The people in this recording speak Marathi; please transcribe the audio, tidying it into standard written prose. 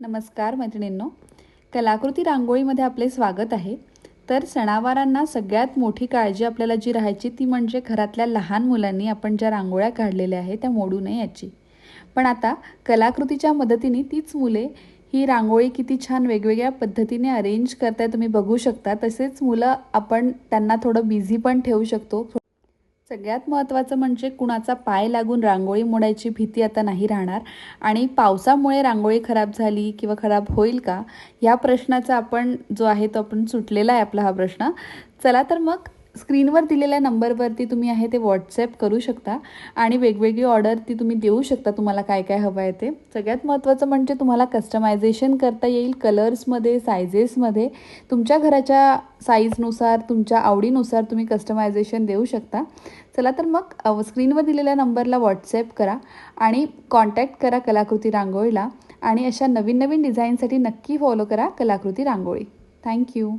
नमस्कार मैत्रिणींनो, कलाकृती रांगोळीमध्ये आपले स्वागत आहे। तर सणावारांना सगळ्यात मोठी काळजी आपल्याला जी राहायची ती म्हणजे घरातल्या लहान मुलांनी आपण ज्या रांगोळ्या काढलेल्या आहेत त्या मोडू नये याची। पण आता कलाकृतीच्या मदतीने तीच मुले ही रांगोळी किती छान वेगवेगळ्या पद्धतीने अरेंज करताय तुम्ही बघू शकता। तसेच मुलं आपण त्यांना थोडं बिझी पण ठेवू शकतो। सगळ्यात महत्त्वाचं म्हणजे कुणाचा पाय लागून रांगोळी मोडायची भीती आता नाही राहणार आणि पावसामुळे रांगोळी खराब झाली किंवा खराब होईल का या प्रश्नाचा आपण जो आहे तो आपण सुटलेला आहे आपला हा प्रश्न। चला तर मग स्क्रीनवर दिलेल्या नंबरवरती तुम्ही आहे ते व्हॉट्सॲप करू शकता आणि वेगवेगळी ऑर्डर ती तुम्ही देऊ शकता तुम्हाला काय काय हवं आहे ते। सगळ्यात महत्त्वाचं म्हणजे तुम्हाला कस्टमायझेशन करता येईल कलर्समध्ये, सायझेसमध्ये। तुमच्या घराच्या साईजनुसार तुमच्या आवडीनुसार तुम्ही कस्टमायझेशन देऊ शकता। चला तर मग स्क्रीनवर दिलेल्या नंबरला व्हॉट्सॲप करा आणि कॉन्टॅक्ट करा कलाकृती रांगोळीला आणि अशा नवीन नवीन डिझाईनसाठी नक्की फॉलो करा कलाकृती रांगोळी। थँक्यू।